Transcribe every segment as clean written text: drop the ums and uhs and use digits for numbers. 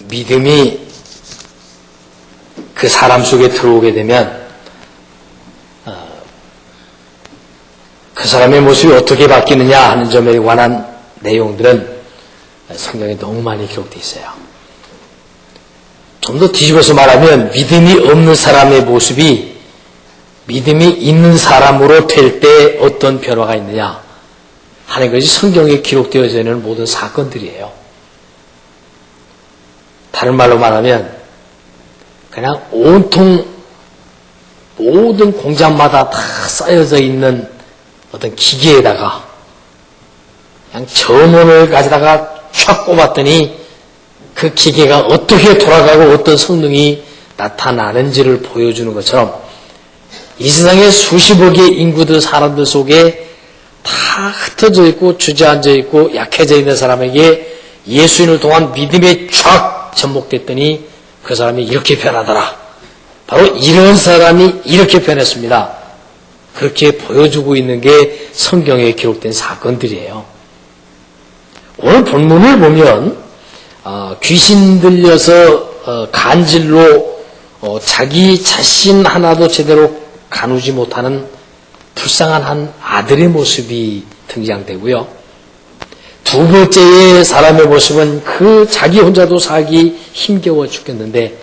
믿음이 그 사람 속에 들어오게 되면 그 사람의 모습이 어떻게 바뀌느냐 하는 점에 관한 내용들은 성경에 너무 많이 기록되어 있어요. 좀 더 뒤집어서 말하면 믿음이 없는 사람의 모습이 믿음이 있는 사람으로 될 때 어떤 변화가 있느냐 하는 것이 성경에 기록되어져 있는 모든 사건들이에요. 다른 말로 말하면 그냥 온통 모든 공장마다 다 쌓여져 있는 어떤 기계에다가 그냥 전원을 가져다가 촥 꼽았더니 그 기계가 어떻게 돌아가고 어떤 성능이 나타나는지를 보여주는 것처럼 이 세상에 수십억의 인구들 사람들 속에 다 흩어져 있고 주저앉아 있고 약해져 있는 사람에게 예수님을 통한 믿음에 쫙 접목됐더니 그 사람이 이렇게 변하더라. 바로 이런 사람이 이렇게 변했습니다. 그렇게 보여주고 있는 게 성경에 기록된 사건들이에요. 오늘 본문을 보면 귀신 들려서 간질로 자기 자신 하나도 제대로 가누지 못하는 불쌍한 한 아들의 모습이 등장되고요. 두 번째의 사람의 모습은 그 자기 혼자도 살기 힘겨워 죽겠는데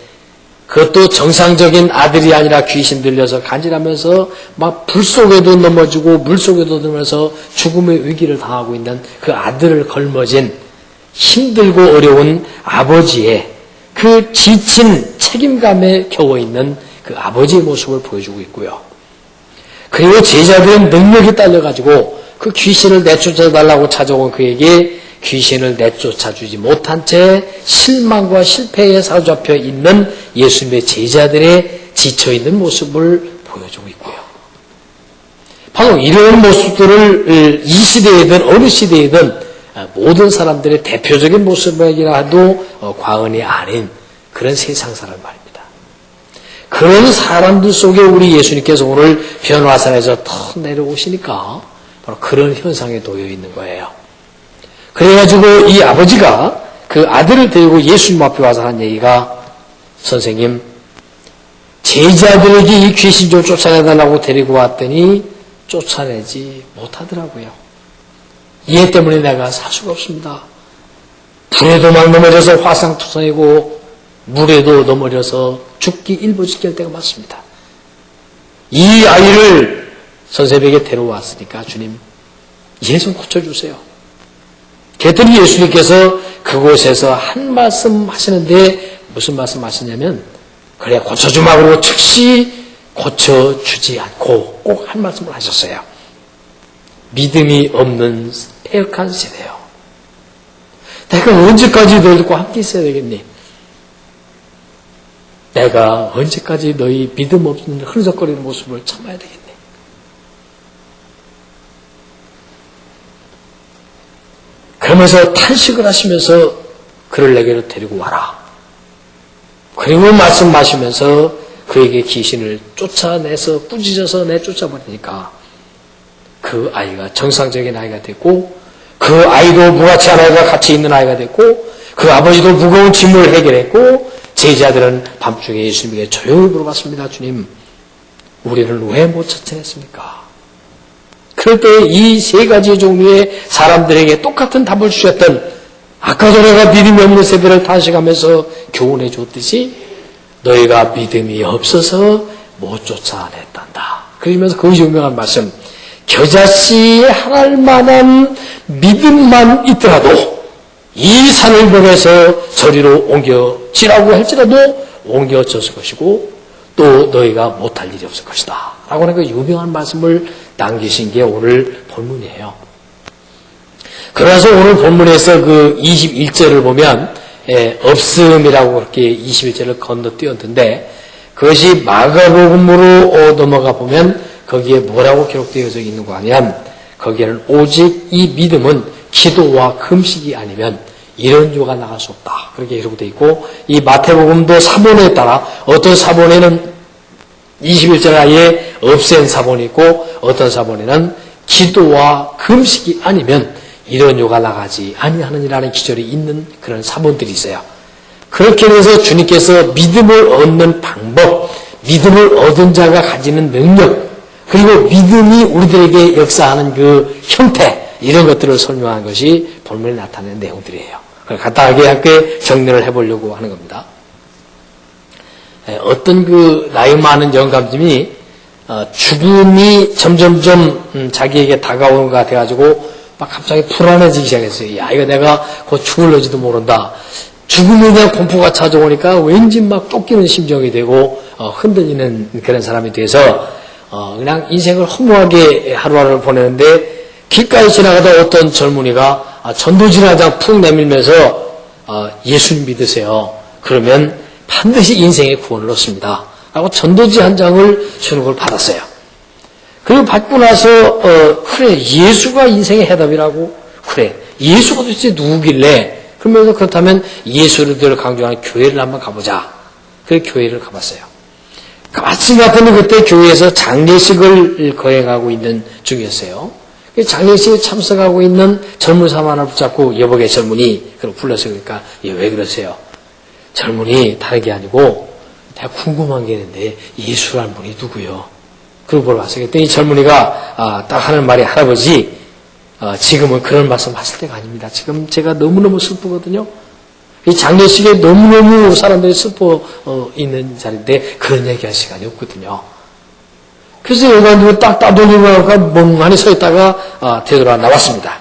그것도 정상적인 아들이 아니라 귀신 들려서 간질하면서 막 불 속에도 넘어지고 물 속에도 들면서 죽음의 위기를 당하고 있는 그 아들을 걸머진 힘들고 어려운 아버지의 그 지친 책임감에 겨워 있는 그 아버지의 모습을 보여주고 있고요. 그리고 제자들은 능력이 딸려가지고 그 귀신을 내쫓아달라고 찾아온 그에게 귀신을 내쫓아주지 못한 채 실망과 실패에 사로잡혀 있는 예수님의 제자들의 지쳐있는 모습을 보여주고 있고요. 바로 이런 모습들을 이 시대이든 어느 시대이든 모든 사람들의 대표적인 모습이라 해도 과언이 아닌 그런 세상사람 말입니다. 그런 사람들 속에 우리 예수님께서 오늘 변화산에서 더 내려오시니까 바로 그런 현상에 놓여 있는 거예요. 그래가지고 이 아버지가 그 아들을 데리고 예수님 앞에 와서 한 얘기가 선생님 제자들에게 이 귀신 좀 쫓아내달라고 데리고 왔더니 쫓아내지 못하더라고요. 이해 때문에 내가 살 수가 없습니다. 불에도 막 넘어져서 화상투성이고 물에도 넘어져서 죽기 일부 직결 때가 많습니다. 이 아이를 선생님에게 데려왔으니까 주님 얘 좀 고쳐주세요. 그랬더니 예수님께서 그곳에서 한 말씀 하시는데 무슨 말씀 하시냐면 그래 고쳐주마 그러고 즉시 고쳐주지 않고 꼭 한 말씀을 하셨어요. 믿음이 없는 패역한 세대요. 내가 언제까지 너희들과 함께 있어야 되겠니? 내가 언제까지 너희 믿음 없는 흐느적거리는 모습을 참아야 되겠니? 그러면서 탄식을 하시면서 그를 내게로 데리고 와라. 그리고 말씀하시면서 그에게 귀신을 쫓아내서 꾸짖어서 내쫓아버리니까 그 아이가 정상적인 아이가 됐고 그 아이도 무가치한 아이가 같이 있는 아이가 됐고 그 아버지도 무거운 짐을 해결했고 제자들은 밤중에 예수님에게 조용히 물어봤습니다. 주님, 우리를 왜 못 쫓아냈습니까? 그럴 때 이 세 가지 종류의 사람들에게 똑같은 답을 주셨던 아까 전에가 믿음이 없는 세대를 탄식하면서 교훈해 줬듯이 너희가 믿음이 없어서 못 쫓아냈단다. 그러면서 그 유명한 말씀 겨자씨 하나일 만한 믿음만 있더라도 이 산을 보내서 저리로 옮겨지라고 할지라도 옮겨졌을 것이고 또 너희가 못할 일이 없을 것이다. 라고 하는 그 유명한 말씀을 남기신 게 오늘 본문이에요. 그래서 오늘 본문에서 그 21절을 보면 없음이라고 그렇게 21절을 건너뛰었는데 그것이 마가복음으로 넘어가 보면 거기에 뭐라고 기록되어져 있는 거 하면 거기에는 오직 이 믿음은 기도와 금식이 아니면 이런 유가 나갈 수 없다. 그렇게 기록되어 있고 이 마태복음도 사본에 따라 어떤 사본에는 21절 아예 없앤 사본이 있고 어떤 사본에는 기도와 금식이 아니면 이런 유가 나가지 아니하느니라는 기절이 있는 그런 사본들이 있어요. 그렇게 해서 주님께서 믿음을 얻는 방법, 믿음을 얻은 자가 가지는 능력, 그리고 믿음이 우리들에게 역사하는 그 형태, 이런 것들을 설명한 것이 본문에 나타나는 내용들이에요. 그걸 간단하게 함께 정리를 해보려고 하는 겁니다. 어떤 그 나이 많은 영감님이 죽음이 점점점 자기에게 다가오는 것 같아가지고 막 갑자기 불안해지기 시작했어요. 야, 이거 내가 곧 죽을지도 모른다. 죽음에 대한 공포가 찾아오니까 왠지 막 쫓기는 심정이 되고 흔들리는 그런 사람이 돼서 그냥 인생을 허무하게 하루하루를 보내는데 길가에 지나가다 어떤 젊은이가 전도지를 한 장 푹 내밀면서 예수님 믿으세요. 그러면 반드시 인생의 구원을 얻습니다. 라고 전도지 한 장을 주는 걸 받았어요. 그리고 받고 나서 그래, 예수가 인생의 해답이라고? 그래, 예수가 도대체 누구길래? 그러면서 그렇다면 예수를 강조하는 교회를 한번 가보자. 그래서 교회를 가봤어요. 마침 같은 그때 교회에서 장례식을 거행하고 있는 중이었어요. 장례식에 참석하고 있는 젊은 사람 하나 붙잡고 여보게 젊은이 그걸 불러서 그러니까 왜 그러세요? 젊은이 다른 게 아니고 내가 궁금한 게 있는데 예수라는 분이 누구요? 그걸 보러 왔어요. 그랬더니 젊은이가 딱 하는 말이 할아버지 지금은 그런 말씀 하실 때가 아닙니다. 지금 제가 너무너무 슬프거든요. 이 장례식에 너무너무 사람들이 슬퍼 있는 자리인데 그런 얘기할 시간이 없거든요. 그래서 여관님은 딱 따돌리고 멍하니 서 있다가 되돌아 나왔습니다.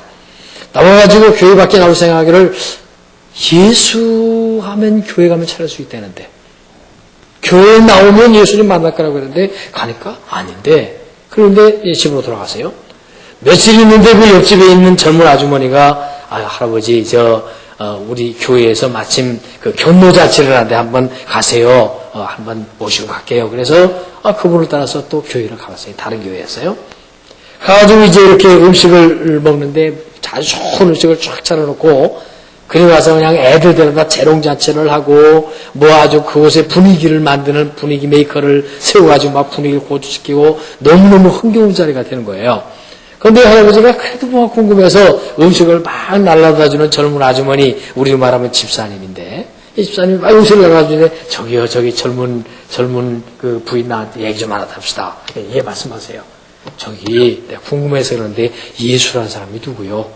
나와가지고 교회 밖에 나올 생각하기를 예수 하면 교회 가면 찾을 수 있다는데 교회에 나오면 예수님 만날 거라고 했는데 가니까 아닌데 그런데 집으로 돌아가세요. 며칠 있는데 그 옆집에 있는 젊은 아주머니가 할아버지 우리 교회에서 마침 그 경로자치를 하는데 한번 가세요. 한번 모시고 갈게요. 그래서 그분을 따라서 또 교회를 가봤어요. 다른 교회였어요. 가가지고 이제 이렇게 음식을 먹는데 아주 좋은 음식을 쫙 차려놓고 그리고 와서 그냥 애들 데려다 재롱잔치를 하고 뭐 아주 그곳에 분위기를 만드는 분위기 메이커를 세워가지고 막 분위기를 고조시키고 너무너무 흥겨운 자리가 되는 거예요. 그런데 할아버지가 그래도 뭐 궁금해서 음식을 막 날라다주는 젊은 아주머니, 우리로 말하면 집사님인데, 이 집사님이 막 음식을 날라다주는데, 저기요, 저기 젊은 그 부인 나한테 얘기 좀 하나 합시다. 예, 말씀하세요. 저기, 내가 궁금해서 그러는데, 예수라는 사람이 누구요?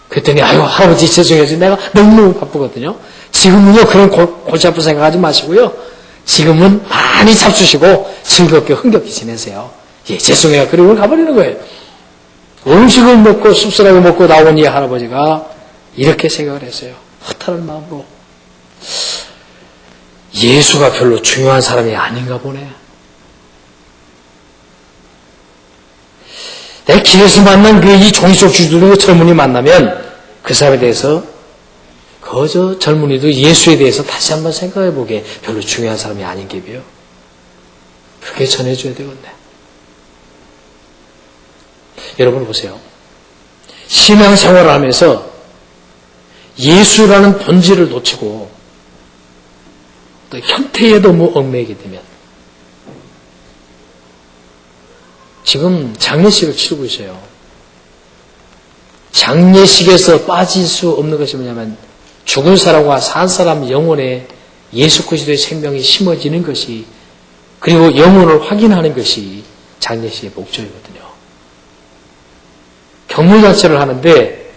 그랬더니, 아유, 할아버지 죄송해요. 내가 너무너무 바쁘거든요. 지금은요, 그런 골치 아픈 생각하지 마시고요. 지금은 많이 잡수시고, 즐겁게 흥겹게 지내세요. 예, 죄송해요. 그리고 가버리는 거예요. 음식을 먹고 씁쓸하게 먹고 나온 이 할아버지가 이렇게 생각을 했어요. 허탈한 마음으로. 예수가 별로 중요한 사람이 아닌가 보네. 내가 길에서 만난 이 종이쪽 주둥이 젊은이 만나면 그 사람에 대해서 그저 젊은이도 예수에 대해서 다시 한번 생각해보게 별로 중요한 사람이 아닌 게요. 그렇게 전해줘야 되겠네. 여러분 보세요. 신앙생활을 하면서 예수라는 본질을 놓치고 또 형태에 너무 얽매이게 되면 지금 장례식을 치르고 있어요. 장례식에서 빠질 수 없는 것이 뭐냐면 죽은 사람과 산 사람 영혼에 예수 그리스도의 생명이 심어지는 것이 그리고 영혼을 확인하는 것이 장례식의 목적이거든요. 경로자체를 하는데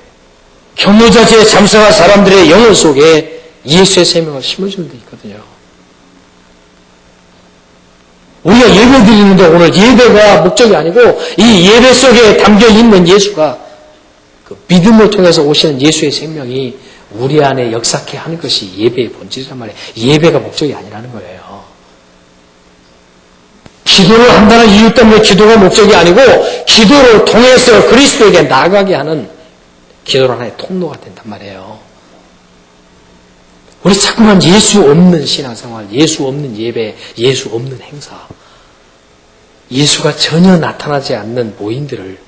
경로자체에 참석한 사람들의 영혼 속에 예수의 생명을 심어주는 데 있거든요. 우리가 예배 드리는데 오늘 예배가 목적이 아니고 이 예배 속에 담겨있는 예수가 그 믿음을 통해서 오시는 예수의 생명이 우리 안에 역사케 하는 것이 예배의 본질이란 말이에요. 예배가 목적이 아니라는 거예요. 기도를 한다는 이유 때문에 기도가 목적이 아니고 기도를 통해서 그리스도에게 나아가게 하는 기도는 하나의 통로가 된단 말이에요. 우리 자꾸만 예수 없는 신앙생활, 예수 없는 예배, 예수 없는 행사, 예수가 전혀 나타나지 않는 모임들을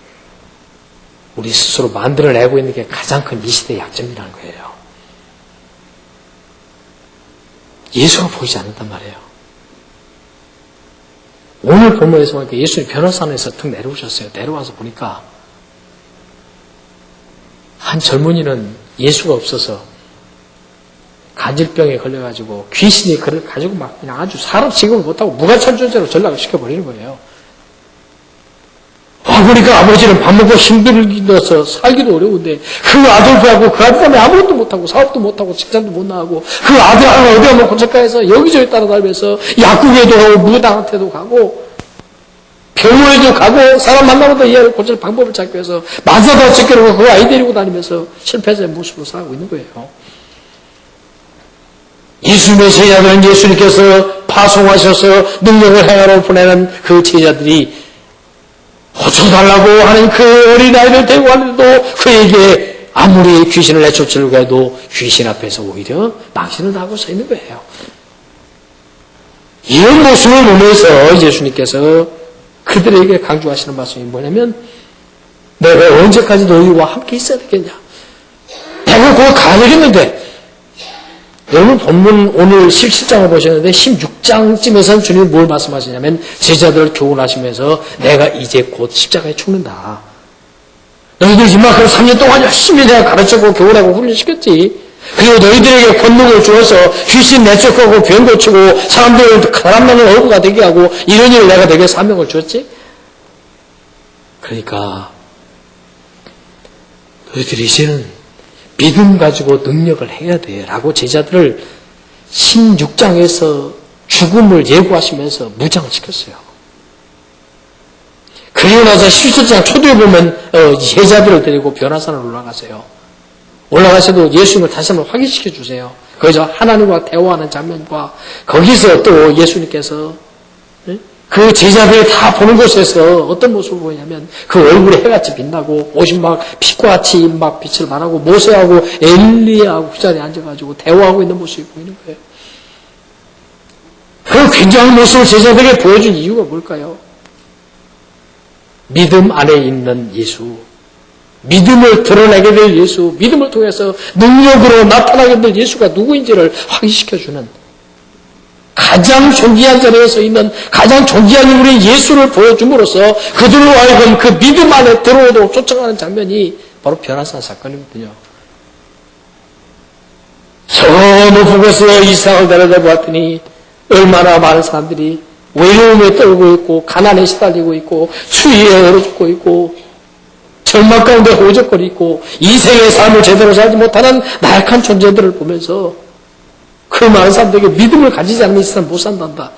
우리 스스로 만들어내고 있는 게 가장 큰 이 시대의 약점이라는 거예요. 예수가 보이지 않는단 말이에요. 오늘 본문에서 보니까 예수님 변호사관에서 툭 내려오셨어요. 내려와서 보니까 한 젊은이는 예수가 없어서 간질병에 걸려가지고 귀신이 그를 가지고 막 그냥 아주 사람 취급을 못하고 무가천존재로 전락을 시켜버리는 거예요. 그러니까 아버지는 밥 먹고 힘들어서 살기도 어려운데 그 아들 구하고 그 아들 때문에 아무것도 못하고 사업도 못하고 직장도 못 나가고 그 아들 하나 어디 한번 고책가에서 여기저기 따라다니면서 약국에도 가고 무당한테도 가고 병원에도 가고 사람 만나보다 이해를 고칠 방법을 찾기 위해서 만사도 지켜놓고 그 아이 데리고 다니면서 실패자의 모습으로 살아가고 있는 거예요. 예수님의 제자들은 예수님께서 파송하셔서 능력을 행하러 보내는 그 제자들이 고쳐달라고 하는 그 어린아이를 데리고 왔는데도 그에게 아무리 귀신을 내쫓으려고 해도 귀신 앞에서 오히려 망신을 당하고 서 있는 거예요. 이런 모습을 보면서 예수님께서 그들에게 강조하시는 말씀이 뭐냐면 내가 언제까지 너희와 함께 있어야 되겠냐. 내가 그거 가야겠는데 여러분 본문 오늘 17장을 보셨는데 16장쯤에서는 주님이 뭘 말씀하시냐면 제자들을 교훈하시면서 내가 이제 곧 십자가에 죽는다. 너희들 이만큼 3년 동안 열심히 내가 가르치고 교훈하고 훈련시켰지. 그리고 너희들에게 권능을 주어서 귀신 내쫓고 병 고치고 사람들을 가람나는 어부가 되게 하고 이런 일을 내가 내게 사명을 주었지. 그러니까 너희들이 이제는 믿음 가지고 능력을 해야 돼 라고 제자들을 16장에서 죽음을 예고하시면서 무장을 시켰어요. 그리고 나서 17장 초두에 보면 제자들을 데리고 변화산을 올라가세요. 올라가셔도 예수님을 다시 한번 확인시켜 주세요. 거기서 하나님과 대화하는 장면과 거기서 또 예수님께서 그 제자들이 다 보는 곳에서 어떤 모습을 보이냐면 그 얼굴에 해같이 빛나고 옷이 막 빛과같이 막 빛을 발하고 모세하고 엘리야하고 그 자리에 앉아가지고 대화하고 있는 모습이 보이는 거예요. 그 굉장한 모습을 제자들에게 보여준 이유가 뭘까요? 믿음 안에 있는 예수, 믿음을 드러내게 될 예수, 믿음을 통해서 능력으로 나타나게 될 예수가 누구인지를 확인시켜주는 가장 존귀한 자리에 서 있는 가장 존귀한 인물인 예수를 보여줌으로써 그들로 하여금 그 믿음 안에 들어오도록 쫓아가는 장면이 바로 변화산 사건이거든요. 저 높은 곳에 이삭을 데려다 보았더니 얼마나 많은 사람들이 외로움에 떨고 있고 가난에 시달리고 있고 추위에 얼어 죽고 있고 절망 가운데 호적거리고 있고 인생의 삶을 제대로 살지 못하는 나약한 존재들을 보면서 그 많은 사람들에게 믿음을 가지지 않는 이상 못 산단다.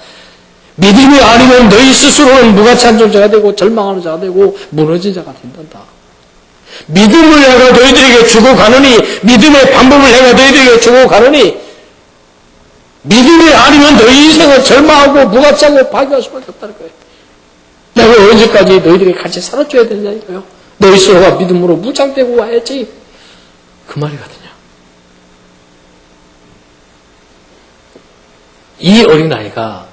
믿음이 아니면 너희 스스로는 무가치한 존재가 되고 절망하는 자가 되고 무너진 자가 된단다. 믿음을 내가 너희들에게 주고 가느니 믿음의 방법을 내가 너희들에게 주고 가느니 믿음이 아니면 너희 인생은 절망하고 무가치하고 파괴할 수밖에 없다는 거예요. 내가 언제까지 너희들에게 같이 살아줘야 되냐니까요. 너희 스스로가 믿음으로 무장되고 와야지. 그 말이거든요. 이 어린아이가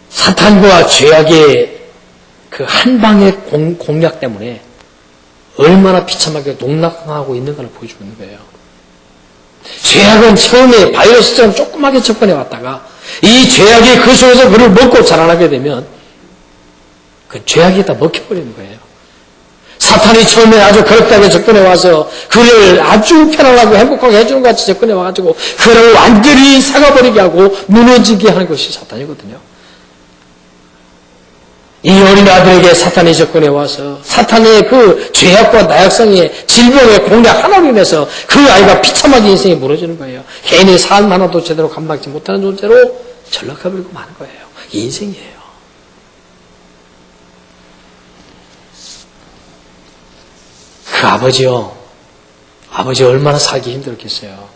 사탄과 죄악의 그 한방의 공략 때문에 얼마나 비참하게 농락하고 있는가를 보여주는 거예요. 죄악은 처음에 바이러스처럼 조그맣게 접근해 왔다가 이 죄악이 그 속에서 그를 먹고 자라나게 되면 그 죄악이 다 먹혀버리는 거예요. 사탄이 처음에 아주 그릇하게 접근해 와서 그를 아주 편안하고 행복하게 해주는 것 같이 접근해 와가지고 그를 완전히 사가버리게 하고 무너지게 하는 것이 사탄이거든요. 이 어린 아들에게 사탄이 접근해 와서 사탄의 그 죄악과 나약성의 질병의 공략 하나로 인해서 그 아이가 비참하게 인생이 무너지는 거예요. 개인의 삶 하나도 제대로 감당하지 못하는 존재로 전락해버리고 마는 거예요. 이 인생이에요. 그 아버지요. 아버지 얼마나 살기 힘들었겠어요.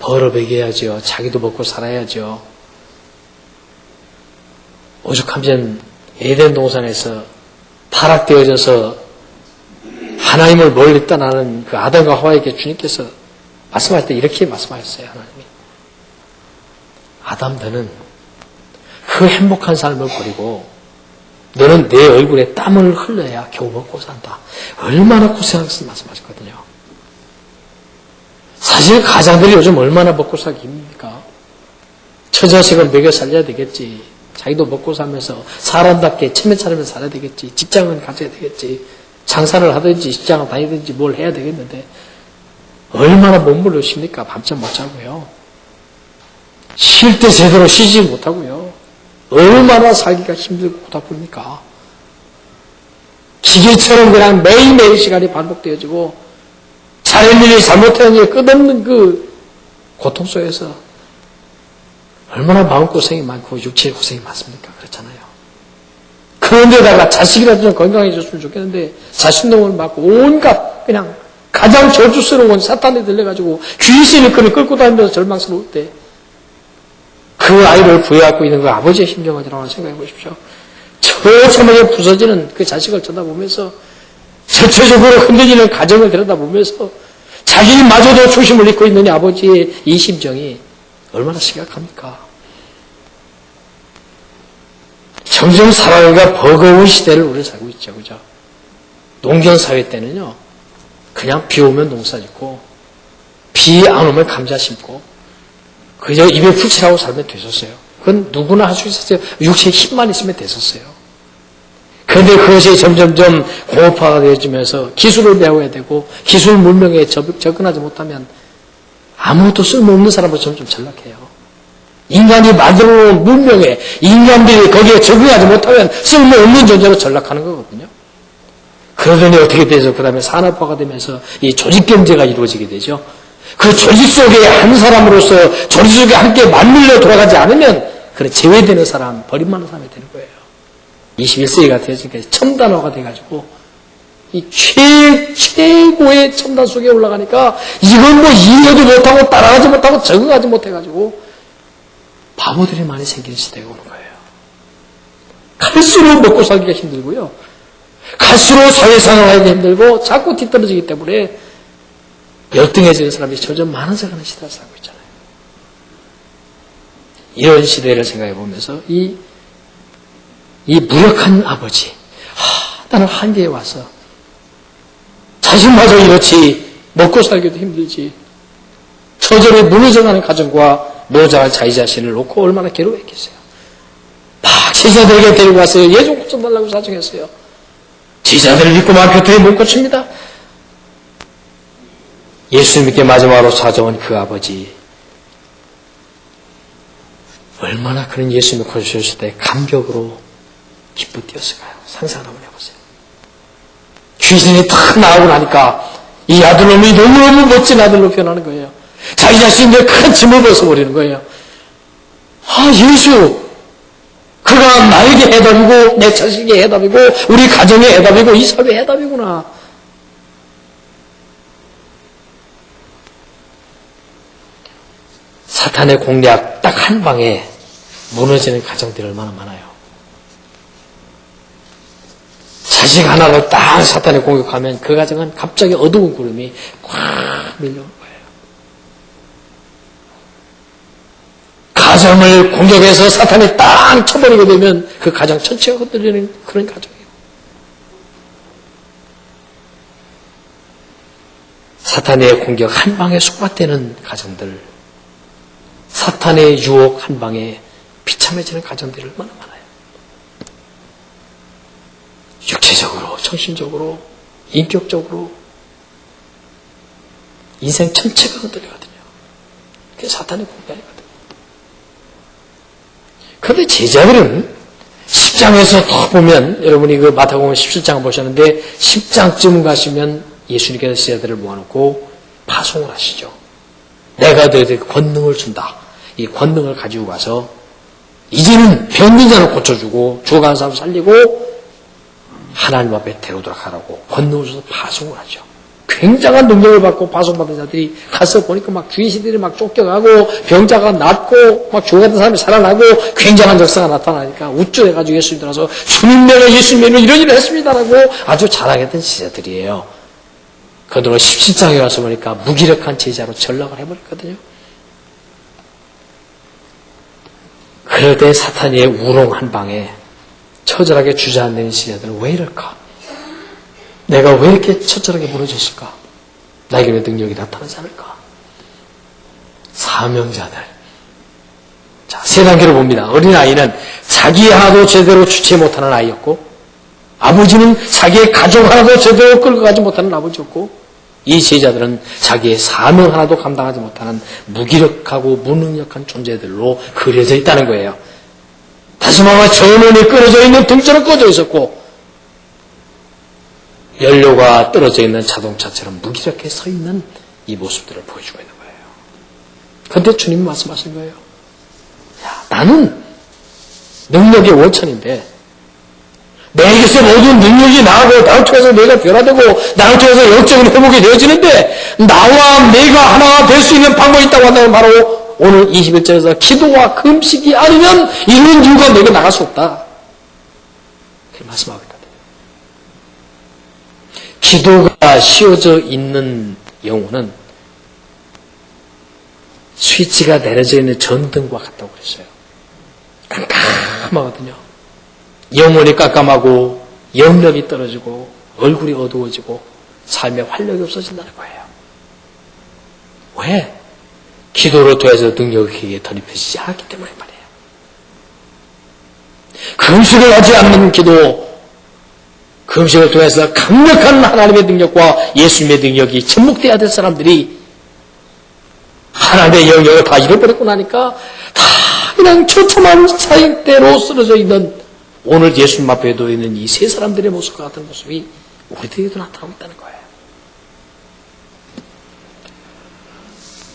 벌어 먹여야죠. 자기도 먹고 살아야죠. 오죽하면 에덴 동산에서 타락되어져서 하나님을 멀리 떠나는 그 아담과 하와에게 주님께서 말씀할 때 이렇게 말씀하셨어요. 하나님이. 아담 너는 그 행복한 삶을 버리고 너는 내 얼굴에 땀을 흘려야 겨우 먹고 산다. 얼마나 고생하겠어 말씀하셨거든요. 사실 가장들이 요즘 얼마나 먹고 살기 힘듭니까? 처자식을 먹여 살려야 되겠지. 자기도 먹고 살면서 사람답게 체면 차리면서 살아야 되겠지. 직장은 가져야 되겠지. 장사를 하든지 직장을 다니든지 뭘 해야 되겠는데 얼마나 몸부림칩니까? 밤잠 못 자고요. 쉴 때 제대로 쉬지 못하고요. 얼마나 살기가 힘들고 고달픕니까? 기계처럼 그냥 매일매일 시간이 반복되어지고 잘했느니 잘못했느니 끝없는 그 고통 속에서 얼마나 마음고생이 많고 육체의 고생이 많습니까? 그렇잖아요. 그런데다가 자식이라도 좀 건강해졌으면 좋겠는데 자신동을 맞고 온갖 그냥 가장 저주스러운 사탄에 들려가지고 귀신이 그를 끌고 다니면서 절망스러울 때 그 아이를 부여하고 있는 그 아버지의 심정을 여러분 생각해 보십시오. 처참하게 부서지는 그 자식을 쳐다보면서 전체적으로 흔들리는 가정을 들여다보면서 자기마저도 초심을 잃고 있는 이 아버지의 이 심정이 얼마나 심각합니까? 점점 사회가 버거운 시대를 우리가 살고 있죠. 그죠? 농경사회 때는요, 그냥 비 오면 농사 짓고, 비 안 오면 감자 심고, 그저 입에 풀칠하고 살면 됐었어요. 그건 누구나 할 수 있었어요. 육체에 힘만 있으면 됐었어요. 그런데 그것이 점점점 공업화가 되어지면서 기술을 배워야 되고, 기술 문명에 접근하지 못하면 아무것도 쓸모없는 사람으로 점점 전락해요. 인간이 만들어 놓은 문명에 인간들이 거기에 적응하지 못하면 쓸모없는 존재로 전락하는 거거든요. 그러더니 어떻게 되죠? 그 다음에 산업화가 되면서 이 조직경제가 이루어지게 되죠. 그 조직 속에 한 사람으로서 조직 속에 함께 맞물려 돌아가지 않으면 그런 제외되는 사람, 버림받는 사람이 되는 거예요. 21세기가 되어지니까 첨단화가 돼가지고 이 최고의 첨단 속에 올라가니까 이건 뭐 이해도 못하고 따라가지 못하고 적응하지 못해가지고 바보들이 많이 생기는 시대가 오는 거예요. 갈수록 먹고 살기가 힘들고요. 갈수록 사회생활을 하기가 힘들고 자꾸 뒤떨어지기 때문에 열등해지는 사람이 점점 많아져가는 시대를 살고 있잖아요. 이런 시대를 생각해 보면서 이 무력한 아버지, 나는 한계에 와서 자신마저 이렇지 먹고 살기도 힘들지 처절히 무너져가는 가정과 노장한 자기 자신을 놓고 얼마나 괴로워했겠어요. 막 제자들에게 데리고 와서 얘 좀 고쳐달라고 사정했어요. 제자들을 믿고만 곁에 못 고칩니다. 예수님께 마지막으로 찾아온 그 아버지, 얼마나 그런 예수님을 고쳐주실 때 감격으로 기뻐 뛰었을까요? 상상 한번 해보세요. 귀신이 탁 나오고 나니까 이 아들놈이 너무너무 멋진 아들로 변하는 거예요. 자기 자신이 큰 짐을 벗어버리는 거예요. 예수, 그가 나에게 해답이고 내 자식의 해답이고 우리 가정의 해답이고 이 사회의 해답이구나. 사탄의 공략 딱 한 방에 무너지는 가정들이 얼마나 많아요. 자식 하나를 딱 사탄에 공격하면 그 가정은 갑자기 어두운 구름이 꽉 밀려오는 거예요. 가정을 공격해서 사탄이 딱 쳐버리게 되면 그 가정 전체가 흔들리는 그런 가정이에요. 사탄의 공격 한 방에 속박되는 가정들, 사탄의 유혹 한 방에 비참해지는 가정들이 얼마나 많아요. 육체적으로, 정신적으로, 인격적으로 인생 전체가 흔들리거든요. 그게 사탄의 공격이거든요. 그런데 제자들은 10장에서 더 보면 여러분이 그 마태복음 17장을 보셨는데 10장쯤 가시면 예수님께서 제자들을 모아놓고 파송을 하시죠. 내가 너희들에게 권능을 준다. 이 권능을 가지고 가서 이제는 병든 자를 고쳐주고 죽어가는 사람을 살리고 하나님 앞에 데려오도록 하라고 권능을 줘서 파송을 하죠. 굉장한 능력을 받고 파송받은 자들이 가서 보니까 막 귀신들이 막 쫓겨가고 병자가 낫고 막 죽어가던 사람이 살아나고 굉장한 역사가 나타나니까 우쭐해가지고 예수님 들어서 주님 내가 예수님으로 이런 일을 했습니다라고 아주 자랑했던 제자들이에요. 그들은 17장에 와서 보니까 무기력한 제자로 전락을 해버렸거든요. 그럴 때 사탄의 우롱 한 방에 처절하게 주저앉는 제자들은 왜 이럴까? 내가 왜 이렇게 처절하게 무너졌을까? 나에게 왜 능력이 나타나지 않을까? 사명자들. 자, 세 단계로 봅니다. 어린아이는 자기 하나도 제대로 주체 못하는 아이였고, 아버지는 자기의 가족 하나도 제대로 끌고 가지 못하는 아버지였고, 이 제자들은 자기의 사명 하나도 감당하지 못하는 무기력하고 무능력한 존재들로 그려져 있다는 거예요. 다시 말하면 전원이 끊어져 있는 등처럼 꺼져 있었고 연료가 떨어져 있는 자동차처럼 무기력해 서 있는 이 모습들을 보여주고 있는 거예요. 그런데 주님이 말씀하신 거예요. 야, 나는 능력의 원천인데 내게서 모든 능력이 나오고 나를 통해서 내가 변화되고 나를 통해서 영적인 회복이 되어지는데 나와 내가 하나가 될 수 있는 방법이 있다고 한다면 바로 오늘 21절에서 기도와 금식이 아니면 이런 이유가 내게 나갈 수 없다. 그렇게 말씀하고 있거든요. 기도가 씌워져 있는 영혼은 스위치가 내려져 있는 전등과 같다고 그랬어요. 깜깜하거든요. 영혼이 깜깜하고 영력이 떨어지고 얼굴이 어두워지고 삶에 활력이 없어진다는 거예요. 왜? 기도로 통해서 능력이 덧입혀지지 않았기 때문에 말이에요. 금식을 하지 않는 기도, 금식을 통해서 강력한 하나님의 능력과 예수님의 능력이 접목되어야 될 사람들이 하나님의 영역을 다 잃어버리고 나니까 다 그냥 처참한 사역대로 쓰러져 있는 오늘 예수님 앞에 놓여 있는 이 세 사람들의 모습과 같은 모습이 우리들에게도 나타나고 있다는 거예요.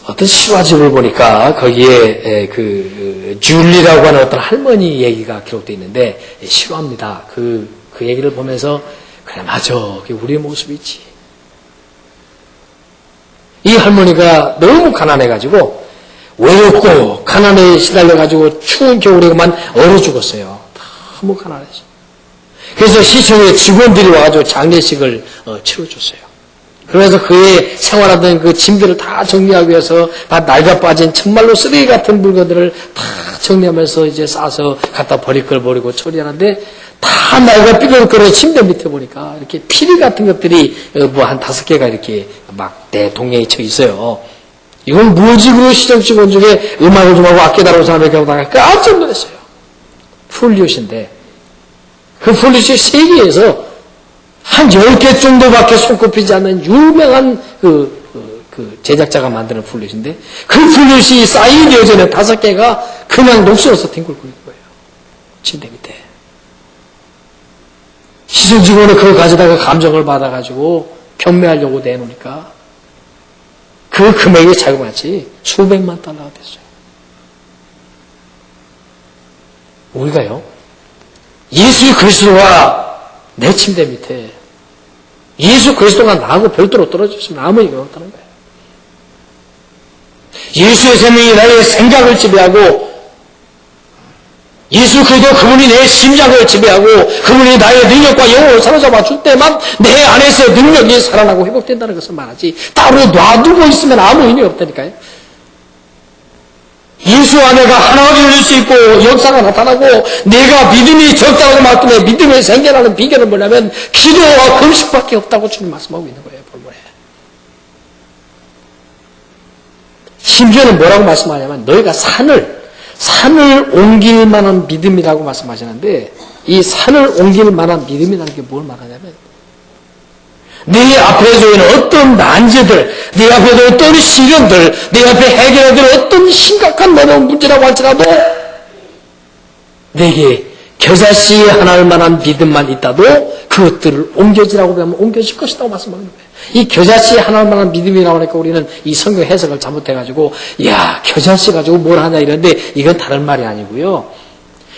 어떤 실화집을 보니까 거기에 그 줄리라고 하는 어떤 할머니 얘기가 기록되어 있는데 실화입니다. 그 얘기를 보면서 그래 맞아, 그게 우리의 모습이지. 이 할머니가 너무 가난해가지고 외롭고 가난에 시달려가지고 추운 겨울에만 얼어 죽었어요. 너무 가난해서. 그래서 시청에 직원들이 와가지고 장례식을 치러줬어요. 그래서 그의 생활하던 그 짐들을 다 정리하기 위해서 다 낡아 빠진 정말로 쓰레기 같은 물건들을 다 정리하면서 이제 싸서 갖다 버릴 걸 버리고 처리하는데 다 낡아 삐걱거려 침대 밑에 보니까 이렇게 피리 같은 것들이 뭐 한 5개가 이렇게 막 대동량이 쳐 있어요. 이건 뭐지? 그리고 시청 직원 중에 음악을 좀 하고 악기 다루는 사람이 경우다가 깜짝 놀랐어요. 풀리웃인데 그 풀리웃이 세계에서 한 10개 정도밖에 손꼽히지 않는 유명한 그 제작자가 만드는 풀리웃인데 그 풀리웃이 쌓이기 전에 5개가 그냥 녹슬어서 뒹굴고 있는 거예요. 침대 밑에. 시청 직원은 그걸 가져다가 감정을 받아가지고 경매하려고 내놓으니까 그 금액이 자그마치 수백만 달러가 됐어요. 우리가요, 예수 그리스도가 내 침대 밑에 예수 그리스도가 나하고 별도로 떨어져 있으면 아무 의미가 없다는 거예요. 예수의 생명이 나의 생각을 지배하고 예수 그리스도 그분이 내 심장을 지배하고 그분이 나의 능력과 영혼을 사로잡아 줄 때만 내 안에서 능력이 살아나고 회복된다는 것을 말하지 따로 놔두고 있으면 아무 의미가 없다니까요. 예수 안에가 하나가 되어질 수 있고 역사가 나타나고 내가 믿음이 적다고 말씀에 믿음이 생겨나는 비결은 뭐냐면 기도와 금식밖에 없다고 주님 말씀하고 있는 거예요. 본문에. 심지어는 뭐라고 말씀하냐면 너희가 산을 옮길 만한 믿음이라고 말씀하시는데 이 산을 옮길 만한 믿음이라는 게 뭘 말하냐면 내 앞에 놓인 어떤 난제들, 내 앞에 놓인 어떤 시련들, 내 앞에 해결해야 될 어떤 심각한 어려운 문제라고 할지라도 내게 겨자씨 하나일 만한 믿음만 있다도 그것들을 옮겨지라고 하면 옮겨질 것이라고 말씀하는 거예요. 이 겨자씨 하나일 만한 믿음이라고 하니까 우리는 이 성경 해석을 잘못해가지고 야 겨자씨 가지고 뭘 하냐 이런데 이건 다른 말이 아니고요.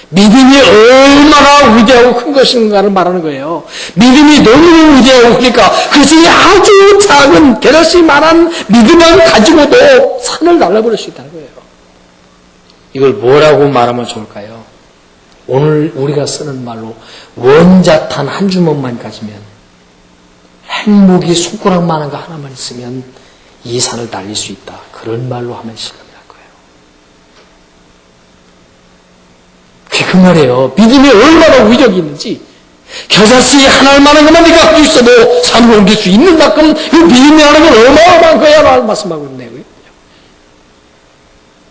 믿음이 얼마나 위대하고 큰 것인가를 말하는 거예요. 믿음이 너무 위대하고 크니까 그 중에 아주 작은 겨자씨만한 믿음을 가지고도 산을 날려버릴 수 있다는 거예요. 이걸 뭐라고 말하면 좋을까요? 오늘 우리가 쓰는 말로 원자탄 한 주먹만 가지면 행복이 손가락만한 거 하나만 있으면 이 산을 날릴 수 있다. 그런 말로 하면 실감이 날 거예요. 그게 그 말이에요. 믿음이 얼마나 위력이 있는지 겨자씨 하나만한 것만 네가 가지고 있어도 산을 옮길 수 있는 만큼 이 믿음이라는 건 어마어마한 거야 라고 말씀하고 있네요.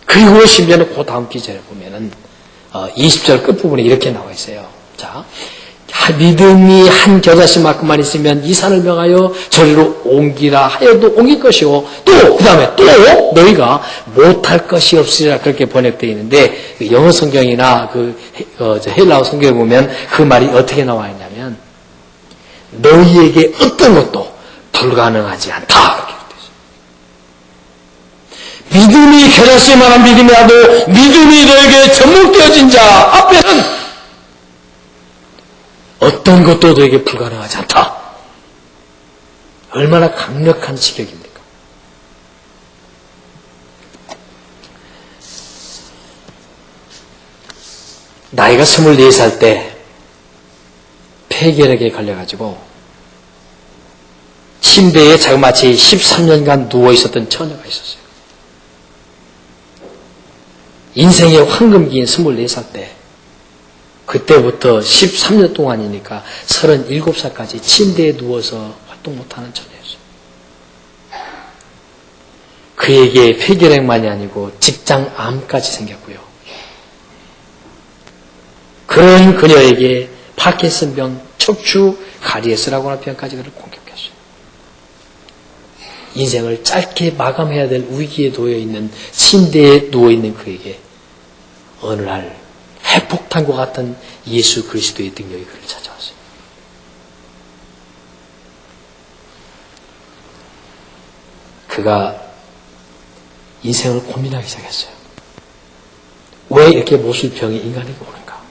그리고 심지어는 그 다음 기절에 보면은 20절 끝부분에 이렇게 나와 있어요. 자, 믿음이 한 겨자씨만큼만 있으면 이 산을 명하여 저리로 옮기라 하여도 옮길 것이요. 또 그 다음에 또 너희가 못할 것이 없으리라 그렇게 번역되어 있는데 영어 성경이나 헬라어 성경에 보면 그 말이 어떻게 나와 있냐면 너희에게 어떤 것도 불가능하지 않다. 그렇게 되어 있어요. 믿음이 겨자씨만한 믿음이라도 믿음이 너에게 접목되어진 자 앞에는 어떤 것도 너에게 불가능하지 않다. 얼마나 강력한 지격입니까? 나이가 24살 때 폐결핵에 걸려가지고 침대에 자그마치 13년간 누워있었던 처녀가 있었어요. 인생의 황금기인 24살 때 그때부터 13년 동안이니까 37살까지 침대에 누워서 활동 못하는 처녀였어요. 그에게 폐결핵만이 아니고 직장암까지 생겼고요. 그런 그녀에게 파킨슨병, 척추, 가리에스라고 하는 병까지 그를 공격했어요. 인생을 짧게 마감해야 될 위기에 놓여있는 침대에 누워있는 그에게 어느 날 핵폭탄과 같은 예수 그리스도의 능력이 그를 찾아왔어요. 그가 인생을 고민하기 시작했어요. 왜 이렇게 몹쓸병이 인간에게 오는가?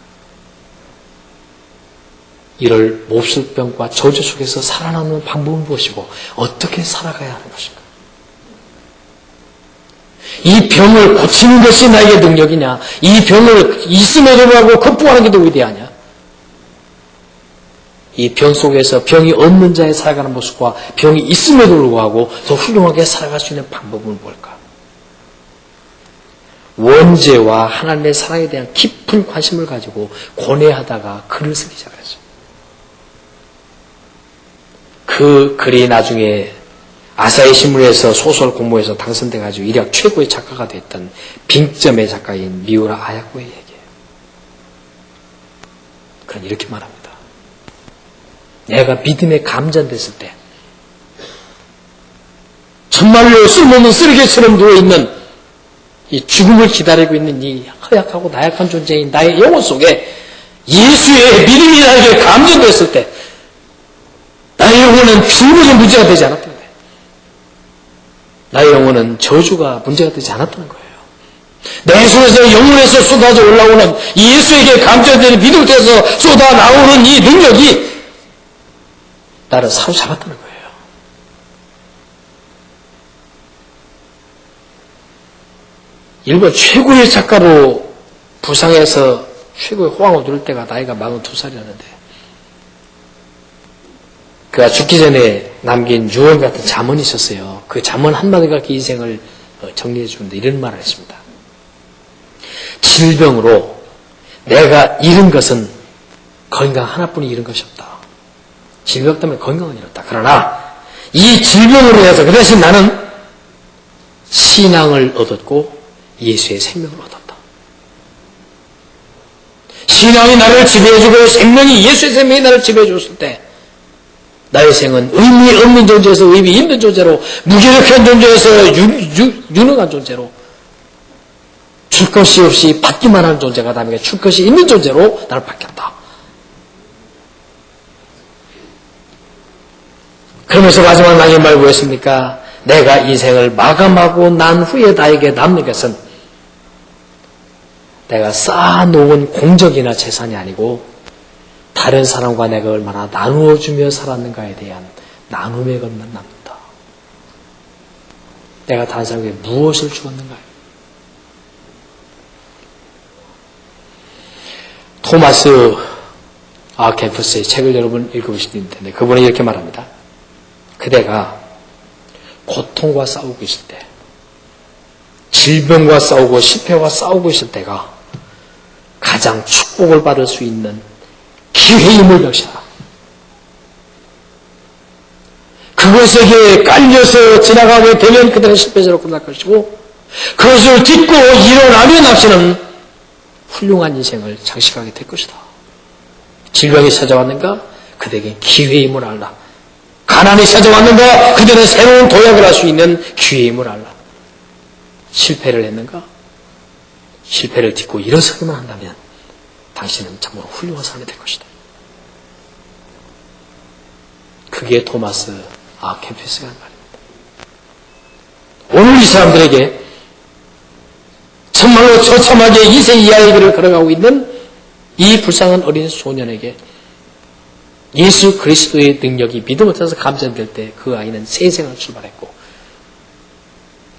이를 몹쓸병과 저주 속에서 살아남는 방법을 무엇이고 어떻게 살아가야 하는 것인가? 이 병을 고치는 것이 나에게 능력이냐? 이 병을 있음에도 불구하고 극복하는 게 더 위대하냐? 이 병 속에서 병이 없는 자의 살아가는 모습과 병이 있음에도 불구하고 더 훌륭하게 살아갈 수 있는 방법은 뭘까? 원죄와 하나님의 사랑에 대한 깊은 관심을 가지고 고뇌하다가 글을 쓰기 시작했어요. 그 글이 나중에 아사히 신문에서 소설 공모해서 당선돼가지고 이력 최고의 작가가 됐던 빙점의 작가인 미우라 아야코의 얘기예요. 그는 이렇게 말합니다. 내가 믿음에 감전됐을 때 정말로 쓸모없는 쓰레기처럼 누워있는 이 죽음을 기다리고 있는 이 허약하고 나약한 존재인 나의 영혼 속에 예수의 믿음이 나에게 감전됐을 때 나의 영혼은 죽음이 문제가 되지 않았던 거예요. 나의 영혼은 저주가 문제가 되지 않았던 거예요. 내 속에서 영혼에서 쏟아져 올라오는 예수에게 감전되는 믿음을 통해서 쏟아 나오는 이 능력이 나를 사로잡았다는 거예요. 일본 최고의 작가로 부상해서 최고의 호황을 누릴 때가 나이가 42살이었는데 그가 죽기 전에 남긴 유언 같은 잠언이 있었어요. 그 잠언 한마디가 그 인생을 정리해 주는데 이런 말을 했습니다. 질병으로 내가 잃은 것은 건강 하나뿐이 잃은 것이 없다. 질병 때문에 건강은 잃었다. 그러나 이 질병으로 해서 그 대신 나는 신앙을 얻었고 예수의 생명을 얻었다. 신앙이 나를 지배해주고 생명이 예수의 생명이 나를 지배해줬을 때 나의 생은 의미 없는 존재에서 의미 있는 존재로 무기력한 존재에서 유능한 존재로 줄 것이 없이 받기만 하는 존재가 남에게 줄 것이 있는 존재로 나를 바뀌었다. 그러면서 마지막 나의 말 뭐였습니까? 내가 인생을 마감하고 난 후에 나에게 남는 것은 내가 쌓아놓은 공적이나 재산이 아니고 다른 사람과 내가 얼마나 나누어주며 살았는가에 대한 나눔의 것만 남는다. 내가 다른 사람에게 무엇을 주었는가? 토마스 아케프스의 책을 여러분 읽어보실 텐데 그분은 이렇게 말합니다. 그대가 고통과 싸우고 있을 때, 질병과 싸우고 실패와 싸우고 있을 때가 가장 축복을 받을 수 있는 기회임을 명시하라. 그것에게 깔려서 지나가게 되면 그대는 실패자로 끝날 것이고 그것을 딛고 일어나면 당신은 훌륭한 인생을 장식하게 될 것이다. 질병이 찾아왔는가? 그대에게 기회의 힘을 알라. 가난이 찾아왔는가? 그들은 새로운 도약을 할 수 있는 기회의 힘을 알라. 실패를 했는가? 실패를 딛고 일어서기만 한다면 당신은 참으로 훌륭한 사람이 될 것이다. 그게 토마스 아 캠피스가 한 말입니다. 오늘 이 사람들에게 정말로 처참하게 인생 이하의 길을 걸어가고 있는 이 불쌍한 어린 소년에게 예수 그리스도의 능력이 믿음을 통해서 감전될 때 그 아이는 새 생을 출발했고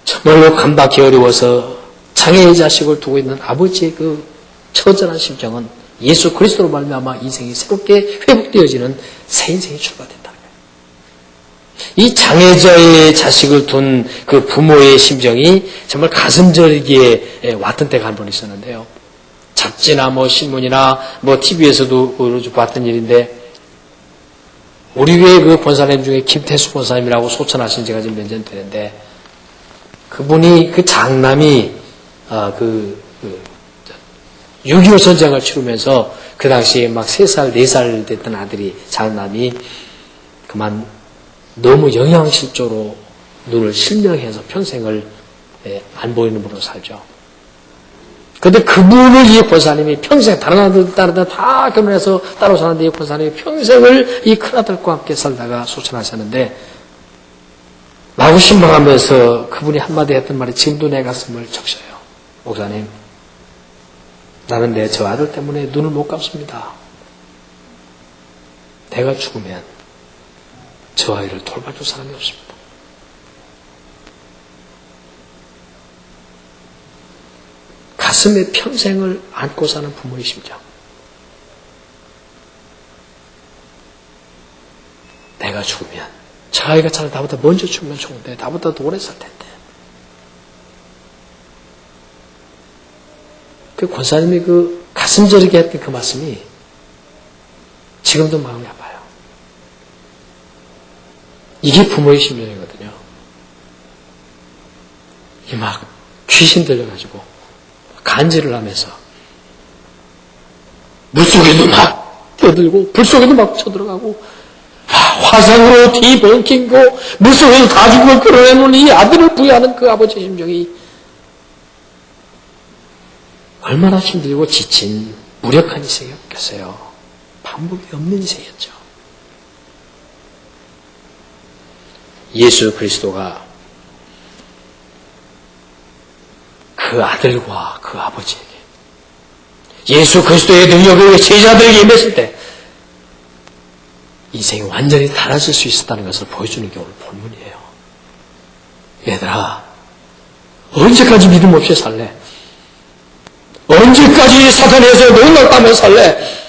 정말로 감당하기 어려워서 장애의 자식을 두고 있는 아버지의 그 처절한 심정은 예수 그리스도로 말미암아 인생이 새롭게 회복되어지는 새 인생이 출발된다. 이 장애자의 자식을 둔 그 부모의 심정이 정말 가슴 저리기에 왔던 때가 한 번 있었는데요. 잡지나 신문이나 TV에서도 봤던 일인데 우리 교회 그 권사님 중에 김태수 권사님이라고 소천하신 지가 지금 몇 년 되는데 그분이 그 장남이 6.25 전쟁을 치르면서 그 당시에 막 3살, 4살 됐던 아들이 장남이 그만 너무 영양실조로 눈을 실명해서 평생을 안 보이는 분으로 살죠. 그런데 그분을 이 권사님이 평생 다른 아들, 다른 아들 다 결혼해서 따로 사는데 이 권사님이 평생을 이 큰아들과 함께 살다가 소천하셨는데 마구 신방하면서 그분이 한마디 했던 말이 지금도 내 가슴을 적셔요. 목사님, 나는 내 저 아들 때문에 눈을 못 감습니다. 내가 죽으면 저 아이를 돌봐줄 사람이 없습니다. 가슴에 평생을 안고 사는 부모의 심정. 내가 죽으면 저 아이가 차라리 나보다 먼저 죽으면 좋은데 나보다 더 오래 살 텐데. 그 권사님이 그 가슴 저리게 했던 그 말씀이 지금도 마음이 아파요. 이게 부모의 심정이거든요. 이 막 귀신 들려가지고 간질을 하면서 물속에도 막 뛰어들고 불속에도 막 쳐들어가고 화상으로 뒤번킹고 물속에서 다 죽은 걸 끌어내는 이 아들을 부여하는 그 아버지의 심정이 얼마나 힘들고 지친 무력한 인생이었겠어요. 방법이 없는 인생이었죠. 예수 그리스도가 그 아들과 그 아버지에게 예수 그리스도의 능력을 제자들에게 임했을 때 인생이 완전히 달라질 수 있었다는 것을 보여주는 게 오늘 본문이에요. 얘들아, 언제까지 믿음 없이 살래? 언제까지 사탄에서 농락하며 살래?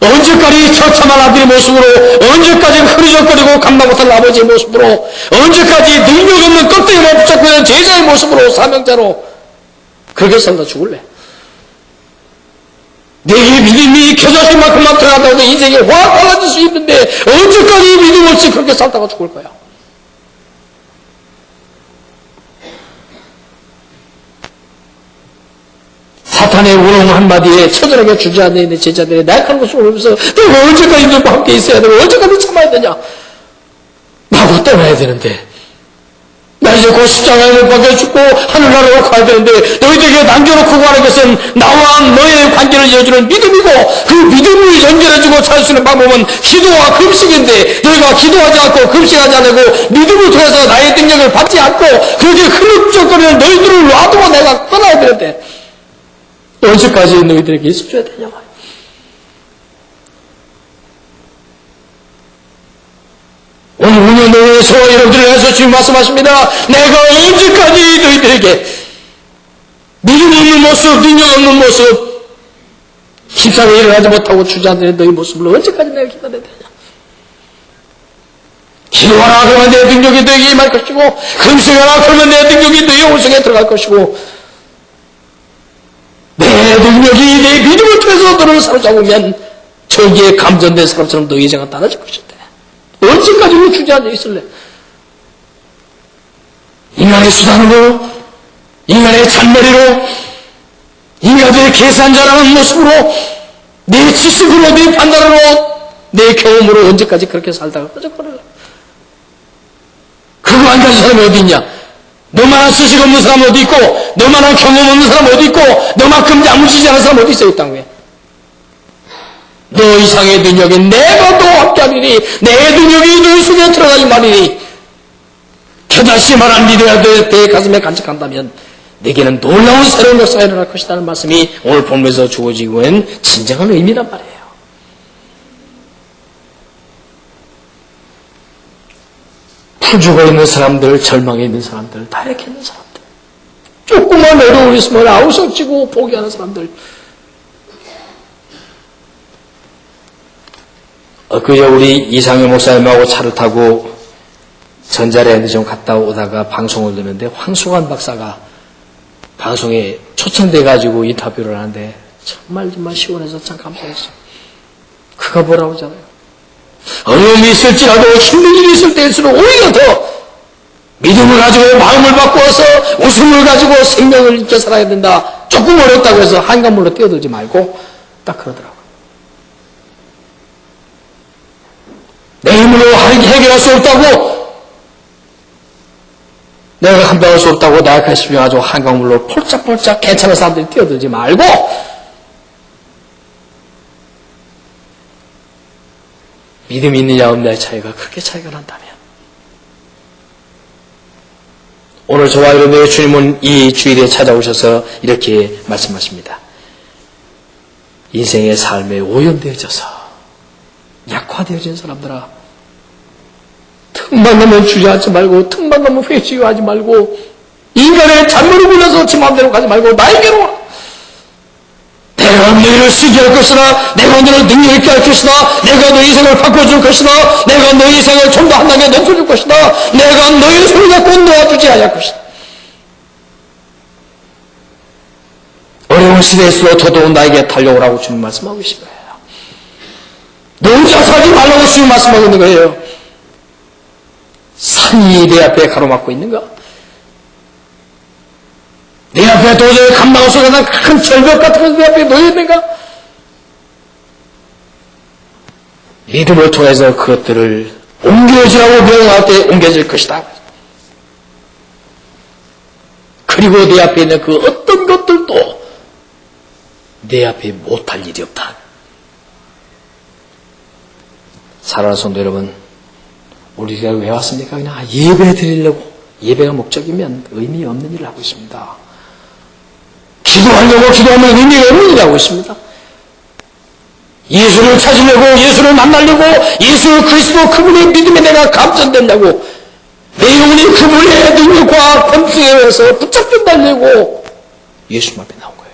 언제까지 처참한 아들의 모습으로, 언제까지 흐리적거리고 감당 못할 아버지의 모습으로, 언제까지 능력 없는 껍데기만 붙잡고 있는 제자의 모습으로, 사명자로 그렇게 살다 죽을래? 내게 믿음이 켜져질 만큼만 들어간다고 해서 인생이 확 달라질 수 있는데 언제까지 믿음 없이 그렇게 살다가 죽을 거야? 사탄의 우롱 한마디에 처절하게 주저앉아 있는 제자들의 나약한 모습을 보면서 내가 언제까지 너와 함께 있어야 되고 언제까지 참아야 되냐? 나하고 떠나야 되는데 나 이제 곧 십자가에 못 박혀 죽고 하늘나라로 가야 되는데 너희들에게 남겨놓고 가는 것은 나와 너희의 관계를 이어주는 믿음이고 그 믿음을 연결해주고 살 수 있는 방법은 기도와 금식인데 너희가 기도하지 않고 금식하지 않고 믿음을 통해서 나의 능력을 받지 않고 그렇게 흐뭇적거리는 너희들을 놔두고 내가 떠나야 되는데 언제까지 너희들에게 있어줘야 되냐 말이야. 오늘 운영에서 여러분들을 위해서 주님 말씀하십니다. 내가 언제까지 너희들에게 믿음 없는 모습, 능력 없는 모습, 십상에 일어나지 못하고 주저앉는 너희 모습을 언제까지 내가 기다려야 되냐. 기도하라 그러면 내 능력이 너에게 임할 것이고 금식하라 그러면 내 능력이 너희 온성에 들어갈 것이고 내 능력이 내 믿음을 통해서 너를 사로잡으면 저기에 감전된 사람처럼 너희 인생은 달라질 것이다. 언제까지 그 주저앉아 있을래? 인간의 수단으로, 인간의 잔머리로, 인간의 계산자라는 모습으로 내 지식으로, 내 판단으로, 내 경험으로 언제까지 그렇게 살다가 꺼져버려라. 그거 안 가진 사람이 어디 있냐? 너만한 지식 없는 사람 어디 있고, 너만한 경험 없는 사람 어디 있고, 너만큼 야무지지 않은 사람 어디 있어, 이 땅에. 너 이상의 능력이 내가 너와 함께하리니, 내 능력이 너희 속에 들어가지 말이니, 겨다시 말한 믿어야 내 가슴에 간직한다면 내게는 놀라운 새로운 역사가 일어날 것이라는 말씀이 오늘 본문에서 주어지고 있는 진정한 의미란 말이에요. 풀죽어 있는 사람들, 절망에 있는 사람들, 다이렇게 있는 사람들, 조금만 어려움이 있으면 아우성치고 포기하는 사람들. 그저 우리 이상현 목사님하고 차를 타고 전자랜드 좀 갔다 오다가 방송을 듣는데 황수관 박사가 방송에 초청돼가지고 인터뷰를 하는데 정말 시원해서 참 감사했어요. 그가 뭐라고 하잖아요. 어려움이 있을지라도 힘든 일이 있을 때일수록 오히려 더 믿음을 가지고 마음을 바꾸어서 웃음을 가지고 생명을 있게 살아야 된다. 조금 어렵다고 해서 한간물로 뛰어들지 말고 딱 그러더라고요. 내 힘으로 해결할 수 없다고, 내가 감당할 수 없다고 나약하시며 가지고 한강물로 폴짝폴짝 괜찮은 사람들이 뛰어들지 말고 믿음이 있느냐 없느냐의 차이가 그렇게 차이가 난다면 오늘 저와 여러분의 주님은 이 주일에 찾아오셔서 이렇게 말씀하십니다. 인생의 삶에 오염되어져서 약화되어진 사람들아, 틈만 나면 주저하지 말고, 틈만 나면 회치하지 말고, 인간의 잔머리 굴려서 지 마음대로 가지 말고 나에게로 와. 내가 너희를 쓰게 할 것이다. 내가 너희를 능력 있게 할 것이다. 내가 너희 인생을 바꿔줄 것이다. 내가 너희 인생을 좀 더 한 단계 높여줄 것이다. 내가 너희를 손을 잡고 놓아주지 않을 것이다. 어려운 시대에서도 더더욱 나에게 달려오라고 주님 말씀하고 계신 거예요. 너 혼자 살지 말라고 주님 말씀하고 있는 거예요. 산이 내 앞에 가로막고 있는가? 내 앞에 도저히 감당할 수 없는 큰 절벽 같은 것이 내 앞에 놓여 있는가? 믿음을 통해서 그것들을 옮겨지라고 명령할 때 옮겨질 것이다. 그리고 내 앞에 있는 그 어떤 것들도 내 앞에 못할 일이 없다. 사랑하는 성도 여러분, 우리가 왜 왔습니까? 그냥 예배 드리려고. 예배가 목적이면 의미 없는 일을 하고 있습니다. 기도하려고 기도하면 의미가 없는 일을 하고 있습니다. 예수를 찾으려고, 예수를 만나려고, 예수 그리스도 그분의 믿음에 내가 감전되려고, 내 영혼이 그분의 능력과 권능에 의해서 붙잡힌다려고 예수 앞에 나온 거예요.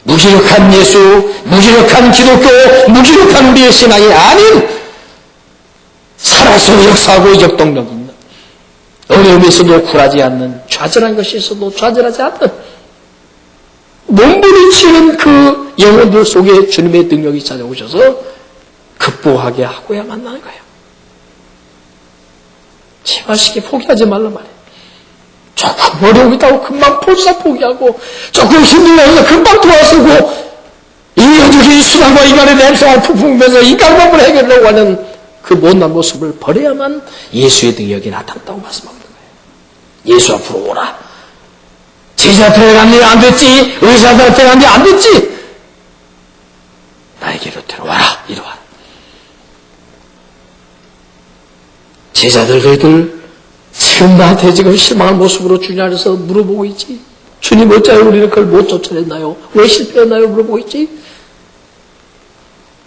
무기력한 예수, 무기력한 기독교, 무기력한 우리의 신앙이 아닌 살아서 역사하고 역동력 있는, 어려움이 있어도 굴하지 않는, 좌절한 것이 있어도 좌절하지 않는, 몸부림치는 그 영혼들 속에 주님의 능력이 찾아오셔서 극복하게 하고야 만나는 거예요. 제발 쉽게 포기하지 말란 말이에요. 조금 어려움이 있다고 금방 포기하고, 조금 힘들어서 금방 도와쓰고, 인간적인 수단과 인간의 냄새와 풍풍면서 인간만을 해결하려고 하는 그 못난 모습을 버려야만 예수의 능력이 나타난다고 말씀하는 거예요. 예수 앞으로 오라. 제자 앞에 갔는데 안 됐지. 의사 앞에 갔는데 안 됐지. 나에게로 들어와라. 이리 와라. 제자들 너희들 지금 나한테 지금 실망한 모습으로 주님 안에서 물어보고 있지. 주님 어찌하여 우리는 그걸 못 쫓아냈나요? 왜 실패했나요? 물어보고 있지.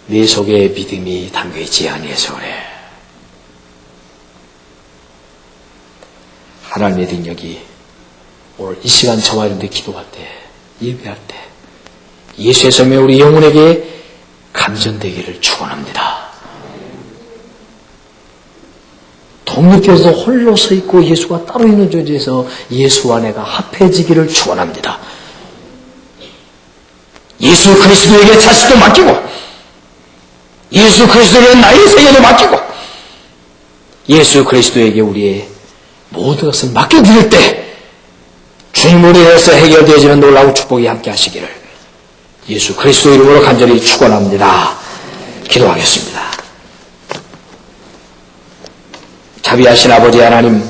네 속에 믿음이 담겨있지 아니해서 그래. 하나님의 능력이 오늘 이 시간 저와 여러분들 기도할 때, 예배할 때 예수의 성에 우리 영혼에게 감전되기를 축원합니다. 독립되어서 홀로 서 있고 예수가 따로 있는 존재에서 예수와 내가 합해지기를 축원합니다. 예수 그리스도에게 자식도 맡기고, 예수 그리스도에게 나의 생애도 맡기고, 예수 그리스도에게 우리의 모든 것을 맡겨드릴 때 주님으로 인해서 해결되어지는 놀라운 축복이 함께 하시기를 예수 그리스도 이름으로 간절히 축원합니다. 기도하겠습니다. 자비하신 아버지 하나님,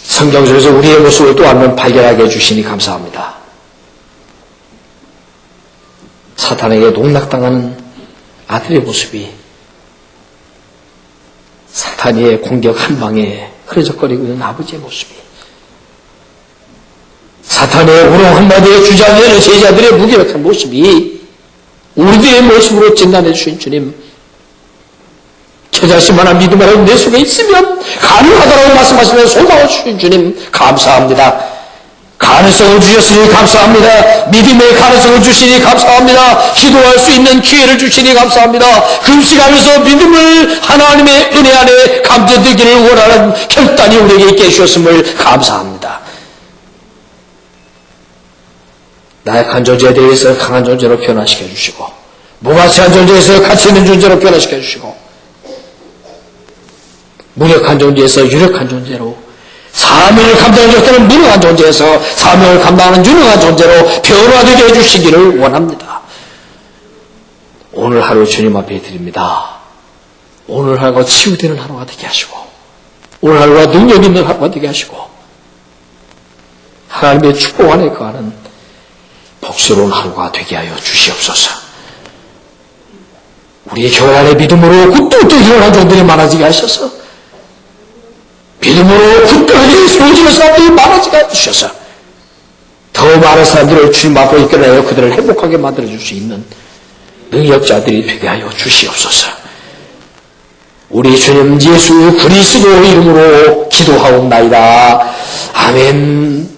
성경 속에서 우리의 모습을 또 한 번 발견하게 해주시니 감사합니다. 사탄에게 농락당하는 아들의 모습이 사탄의 공격 한 방에 흐려져거리고 있는 아버지의 모습이, 사탄의 우롱 한마디에 주저앉는 제자들의 무기력한 모습이 우리들의 모습으로 진단해 주신 주님, 저 자신만한 믿음으로 내 속에 있으면 가능하다고 말씀하시며 소망을 주신 주님 감사합니다. 가능성을 주셨으니 감사합니다. 믿음의 가능성을 주시니 감사합니다. 기도할 수 있는 기회를 주시니 감사합니다. 금식하면서 믿음을 하나님의 은혜 안에 감춰들기를 원하는 결단이 우리에게 있게 해주셨음을 감사합니다. 나약한 존재에 대해서 강한 존재로 변화시켜 주시고, 무가치한 존재에서 가치 있는 존재로 변화시켜 주시고, 무력한 존재에서 유력한 존재로, 사명을 감당하지 못하는 무능한 존재에서 사명을 감당하는 유능한 존재로 변화되게 해주시기를 원합니다. 오늘 하루 주님 앞에 드립니다. 오늘 하루가 치유되는 하루가 되게 하시고, 오늘 하루가 능력 있는 하루가 되게 하시고, 하나님의 축복 안에 거하는 복스러운 하루가 되게 하여 주시옵소서. 우리의 교회 안에 믿음으로 굳게 일어난 종들이 많아지게 하셔서, 믿음으로 굳건하게 세워지는 사람들이 많아지게 해주셔서 더 많은 사람들을 주님 앞으로 이끌어내어 그들을 행복하게 만들어줄 수 있는 능력자들이 되게 하여 주시옵소서. 우리 주님 예수 그리스도 이름으로 기도하옵나이다. 아멘.